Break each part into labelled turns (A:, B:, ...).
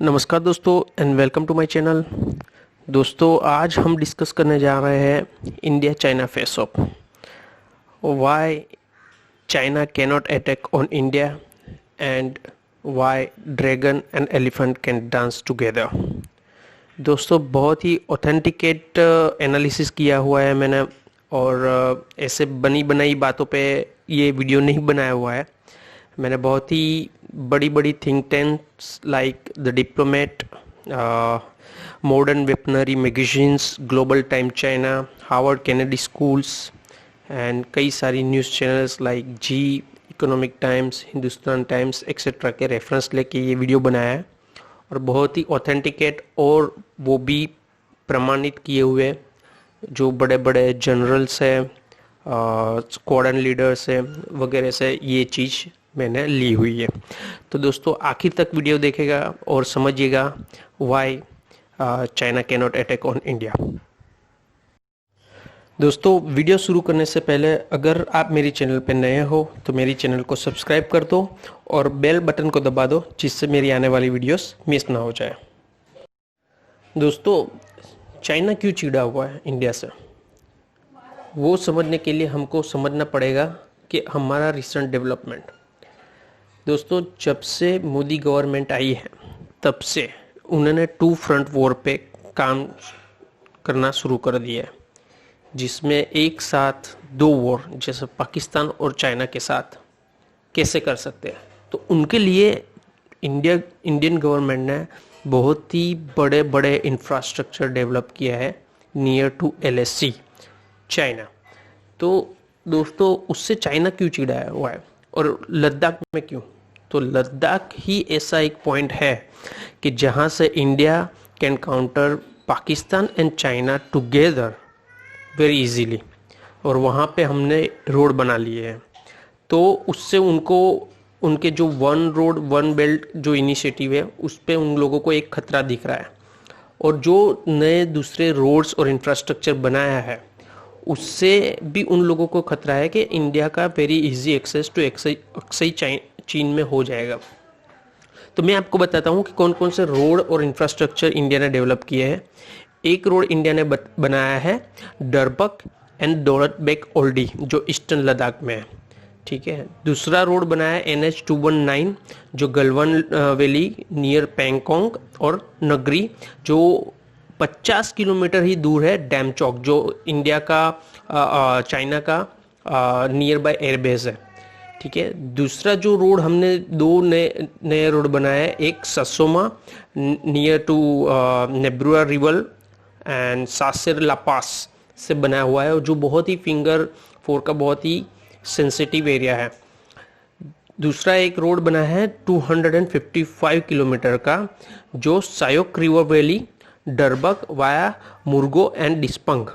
A: नमस्कार दोस्तों and welcome to my channel. दोस्तों आज हम डिस्कस करने जा रहे हैं India China face off, why China cannot attack on India and why dragon and elephant can dance together. दोस्तों बहुत ही ऑथेंटिकेट एनालिसिस किया हुआ है मैंने, और ऐसे बनी बनाई बातों पे ये वीडियो नहीं बनाया हुआ है। मैंने बहुत ही बड़ी बड़ी think tanks like the Diplomat, modern weaponry magazines, global time China, Harvard Kennedy schools and कई सारी news channels like Zee, Economic Times, Hindustan Times etcetera के रेफरेंस लेके ये वीडियो बनाया है, और बहुत ही ऑथेंटिकेट और वो भी प्रमाणित किए हुए जो बड़े बड़े जनरल्स हैं, स्क्वाड्रन लीडर्स हैं वगैरह से ये चीज़ मैंने ली हुई है। तो दोस्तों आखिर तक वीडियो देखेगा और समझिएगा why China can not attack on India. दोस्तों वीडियो शुरू करने से पहले अगर आप मेरी चैनल पर नए हो तो मेरी चैनल को सब्सक्राइब कर दो और बेल बटन को दबा दो, जिससे मेरी आने वाली वीडियोस मिस ना हो जाए। दोस्तों चाइना क्यों चिढ़ा हुआ है इंडिया से, वो समझने के लिए हमको समझना पड़ेगा कि हमारा रिसेंट डेवलपमेंट। दोस्तों जब से मोदी गवर्नमेंट आई है तब से उन्होंने टू फ्रंट वॉर पे काम करना शुरू कर दिया है, जिसमें एक साथ दो वॉर जैसे पाकिस्तान और चाइना के साथ कैसे कर सकते हैं। तो उनके लिए इंडियन गवर्नमेंट ने बहुत ही बड़े बड़े इंफ्रास्ट्रक्चर डेवलप किया है नियर टू LAC चाइना। तो दोस्तों उससे चाइना क्यों चिढ़ा हुआ है और लद्दाख में क्यों? तो लद्दाख ही ऐसा एक पॉइंट है कि जहां से India can counter Pakistan and China together very easily, और वहां पे हमने रोड बना लिए हैं। तो उससे उनको उनके जो वन रोड वन बेल्ट जो इनिशिएटिव है उस पे उन लोगों को एक खतरा दिख रहा है, और जो नए दूसरे रोड्स और इंफ्रास्ट्रक्चर बनाया है उससे भी उन लोगों को खतरा है कि इंडिया का very easy access to Aksai चीन में हो जाएगा। तो मैं आपको बताता हूँ कि कौन कौन से रोड और इंफ्रास्ट्रक्चर इंडिया ने डेवलप किए हैं। एक रोड इंडिया ने बनाया है डरबक एंड दौलतबेग ओल्डी जो ईस्टर्न लद्दाख में है, ठीक है। दूसरा रोड बनाया है NH219 जो गलवान वैली नियर पैंगोंग और नगरी जो 50 किलोमीटर ही दूर है डैमचौक जो इंडिया का चाइना का नियर बाय एयरबेस है, ठीक है। दूसरा जो रोड हमने दो नए रोड बनाए हैं, एक Sasoma near to Nubra river and Saser La pass से बना हुआ है, जो बहुत ही फिंगर 4 का बहुत ही सेंसिटिव एरिया है। दूसरा एक रोड बना है 255 किलोमीटर का जो सायोक रिवर वैली डरबक वाया मुर्गो एंड डिस्पंग।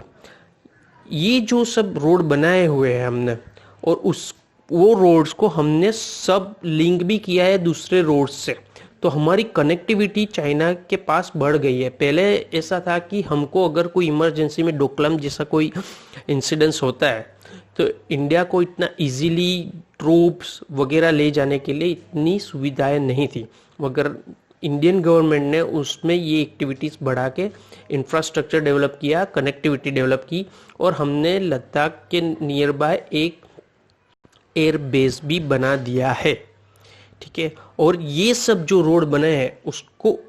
A: ये जो सब रोड बनाए हुए हैं हमने, और वो रोड्स को हमने सब लिंक भी किया है दूसरे रोड्स से, तो हमारी कनेक्टिविटी चाइना के पास बढ़ गई है। पहले ऐसा था कि हमको अगर कोई इमरजेंसी में डोकलाम जैसा कोई इंसिडेंस होता है तो इंडिया को इतना इजीली ट्रूप्स वगैरह ले जाने के लिए इतनी सुविधाएं नहीं थी, मगर इंडियन गवर्नमेंट ने उसमें ये एक्टिविटीज़ बढ़ा के इंफ्रास्ट्रक्चर डेवलप किया, कनेक्टिविटी डेवलप की, और हमने लद्दाख के नियर बाय एक एयर बेस भी बना दिया है, ठीक है। और ये सब जो रोड बने हैं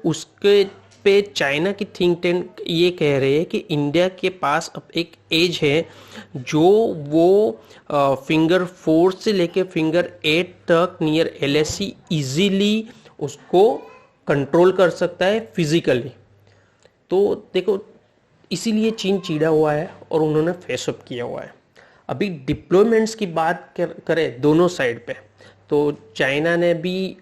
A: उसके पे चाइना की थिंक टैंक ये कह रहे हैं कि इंडिया के पास अब एक एज है जो वो फिंगर 4 से लेके फिंगर 8 तक नियर LAC इजीली उसको कंट्रोल कर सकता है फिजिकली। तो देखो इसीलिए चीन चिढ़ा हुआ है और उन्होंने फेस अप किया हुआ है। अभी डिप्लॉयमेंट्स की बात करें दोनों साइड पे, तो चाइना ने भी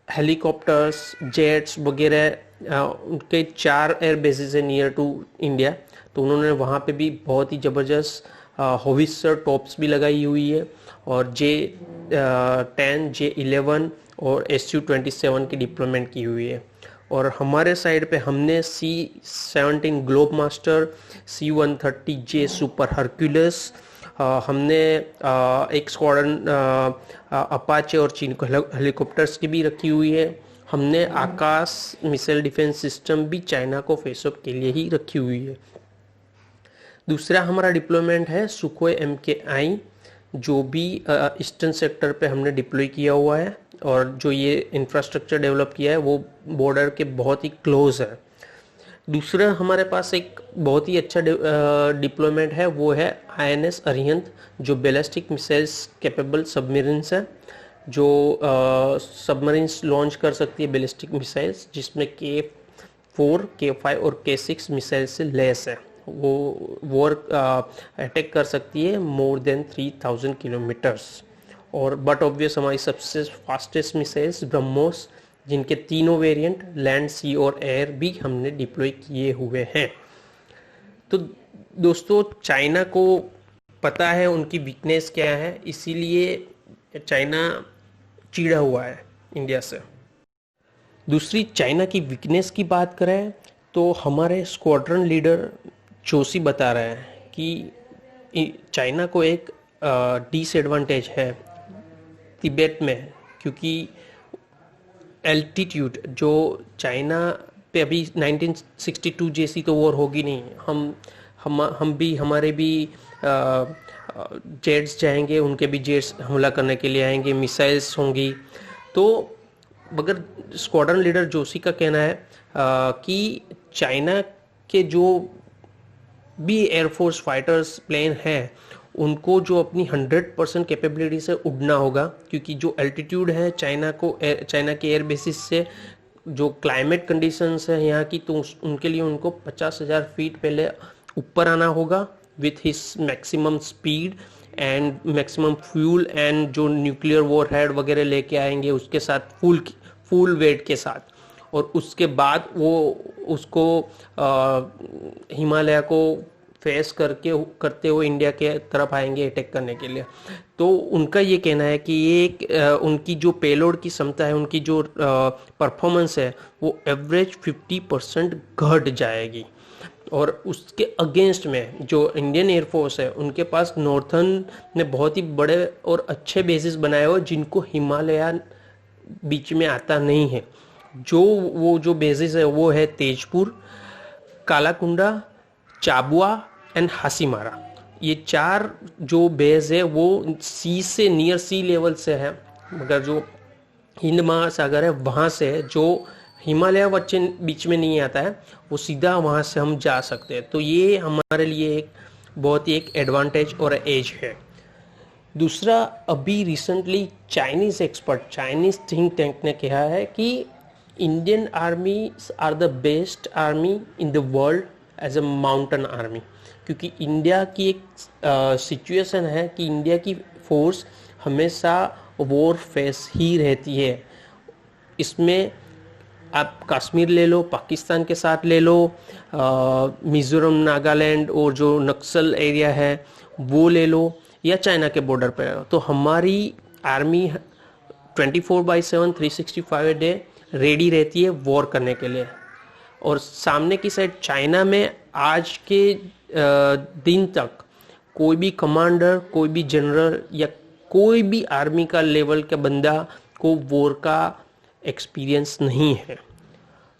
A: हेलीकॉप्टर्स जेट्स वगैरह उनके 4 एयर बेसिस है नियर टू इंडिया, तो उन्होंने वहाँ पे भी बहुत ही ज़बरदस्त होवित्जर टॉप्स भी लगाई हुई है, और J-10 J-11 और Su-27 की डिप्लॉयमेंट की हुई है। और हमारे साइड पे हमने C-17 globe master, C-130J super Hercules, हमने एक स्क्वाड्रन अपाचे और चीन को हेलीकॉप्टर्स की भी रखी हुई है। हमने आकाश मिसाइल डिफेंस सिस्टम भी चाइना को फेस ऑफ के लिए ही रखी हुई है। दूसरा हमारा डिप्लॉयमेंट है सुखोई MKI, जो भी ईस्टर्न सेक्टर पे हमने डिप्लॉय किया हुआ है, और जो ये इंफ्रास्ट्रक्चर डेवलप किया है वो बॉर्डर के बहुत ही क्लोज है। दूसरा हमारे पास एक बहुत ही अच्छा डिप्लॉयमेंट है, वो है INS अरिहंत, जो बैलिस्टिक मिसाइल्स कैपेबल सबमरीन्स है, जो सबमरीन्स लॉन्च कर सकती है बैलिस्टिक मिसाइल्स, जिसमें K4, K5 और K6 मिसाइल से लेस है। वो वॉर अटैक कर सकती है मोर देन 3000 किलोमीटर्स। और बट ऑब्वियस हमारी सबसे फास्टेस्ट मिसाइल्स ब्रह्मोस, जिनके तीनों वेरिएंट लैंड, सी और एयर भी हमने डिप्लॉय किए हुए हैं। तो दोस्तों, चाइना को पता है उनकी वीकनेस क्या है, इसीलिए चाइना चिढ़ा हुआ है इंडिया से। दूसरी चाइना की वीकनेस की बात करें तो हमारे स्क्वाड्रन लीडर जोशी बता रहे हैं कि चाइना को एक डिसएडवांटेज है तिब्बत में, क्योंकि एल्टीट्यूड जो चाइना पे अभी 1962 जैसी तो वॉर होगी नहीं। हम भी, हमारे भी जेट्स जाएंगे, उनके भी जेट्स हमला करने के लिए आएंगे, मिसाइल्स होंगी। तो मगर स्क्वाड्रन लीडर जोशी का कहना है कि चाइना के जो भी एयरफोर्स फाइटर्स प्लेन हैं, उनको जो अपनी 100% कैपेबिलिटी से उड़ना होगा, क्योंकि जो एल्टीट्यूड है चाइना के एयर बेसिस से, जो क्लाइमेट कंडीशंस है यहाँ की, तो उनके लिए उनको 50,000 फीट पहले ऊपर आना होगा with his maximum speed and maximum fuel, and जो न्यूक्लियर वॉरहेड वगैरह लेके आएंगे उसके साथ फुल वेट के साथ, और उसके बाद वो उसको हिमालय को फेस करते हुए इंडिया के तरफ आएंगे अटैक करने के लिए। तो उनका ये कहना है कि ये एक उनकी जो पेलोड की क्षमता है, उनकी जो परफॉर्मेंस है, वो एवरेज 50% घट जाएगी। और उसके अगेंस्ट में जो इंडियन एयरफोर्स है, उनके पास नॉर्थर्न ने बहुत ही बड़े और अच्छे बेसिस बनाए हुए, जिनको हिमालय बीच में आता नहीं है। जो बेसिस है वो है तेजपुर, कालाकुंडा, चाबुआ एंड हासीमारा। ये 4 जो बेस है वो सी से नियर सी लेवल से है, मगर जो हिंद महासागर है वहाँ से है, जो हिमालय बच्चे बीच में नहीं आता है, वो सीधा वहाँ से हम जा सकते हैं। तो ये हमारे लिए एक बहुत ही एक एडवांटेज और एज है। दूसरा, अभी रिसेंटली चाइनीज थिंक टैंक ने कहा है कि Indian army are the best army in the world as a mountain army, क्योंकि इंडिया की एक सिचुएशन है कि इंडिया की फोर्स हमेशा वॉर फेस ही रहती है। इसमें आप कश्मीर ले लो, पाकिस्तान के साथ ले लो, मिज़ोरम, नागालैंड और जो नक्सल एरिया है वो ले लो, या चाइना के बॉर्डर पर। तो हमारी आर्मी 24/7 365 डे रेडी रहती है वॉर करने के लिए। और सामने की साइड चाइना में आज के दिन तक कोई भी कमांडर, कोई भी जनरल या कोई भी आर्मी का लेवल का बंदा को वॉर का एक्सपीरियंस नहीं है।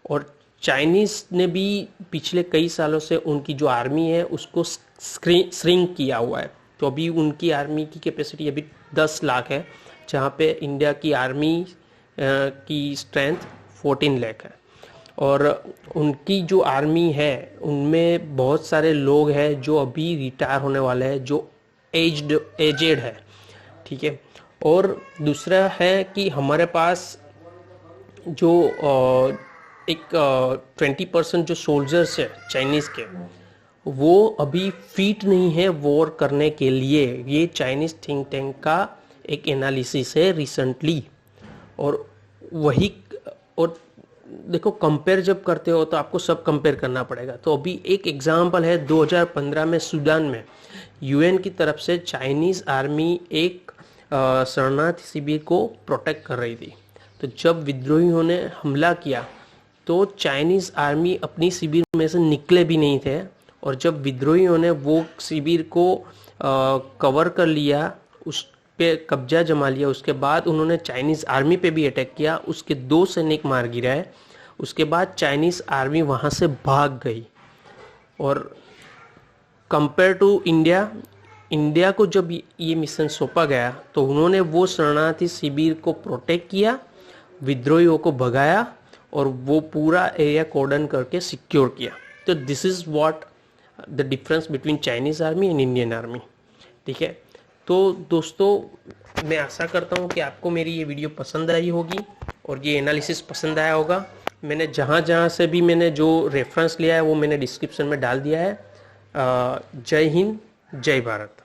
A: और चाइनीज ने भी पिछले कई सालों से उनकी जो आर्मी है उसको श्रिंक किया हुआ है। तो अभी उनकी आर्मी की कैपेसिटी अभी 10 लाख है, जहाँ पे इंडिया की आर्मी की स्ट्रेंथ 14 लाख है। और उनकी जो आर्मी है उनमें बहुत सारे लोग हैं जो अभी रिटायर होने वाले हैं, जो एजेड है, ठीक है। और दूसरा है कि हमारे पास जो एक 20% जो सोल्जर्स है चाइनीज़ के, वो अभी फिट नहीं है वॉर करने के लिए। ये चाइनीज़ थिंक टैंक का एक एनालिसिस है रिसेंटली। और वही, और देखो, कंपेयर जब करते हो तो आपको सब कंपेयर करना पड़ेगा। तो अभी एक एग्जांपल है, 2015 में सूडान में यूएन की तरफ से चाइनीज़ आर्मी एक शरणार्थी शिविर को प्रोटेक्ट कर रही थी। तो जब विद्रोहियों ने हमला किया तो चाइनीज़ आर्मी अपनी शिविर में से निकले भी नहीं थे, और जब विद्रोहियों ने वो शिविर को कवर कर लिया, पे कब्जा जमा लिया, उसके बाद उन्होंने चाइनीज़ आर्मी पे भी अटैक किया, उसके 2 सैनिक मार गिराए। उसके बाद चाइनीज़ आर्मी वहाँ से भाग गई। और कंपेयर टू इंडिया, इंडिया को जब ये मिशन सौंपा गया तो उन्होंने वो शरणार्थी शिविर को प्रोटेक्ट किया, विद्रोहियों को भगाया और वो पूरा एरिया कॉर्डन करके सिक्योर किया। तो this is what the difference between Chinese army and Indian army. ठीक है, तो दोस्तों मैं आशा करता हूँ कि आपको मेरी ये वीडियो पसंद आई होगी और ये एनालिसिस पसंद आया होगा। मैंने जहाँ से भी मैंने जो रेफरेंस लिया है वो मैंने डिस्क्रिप्शन में डाल दिया है। जय हिंद, जय भारत।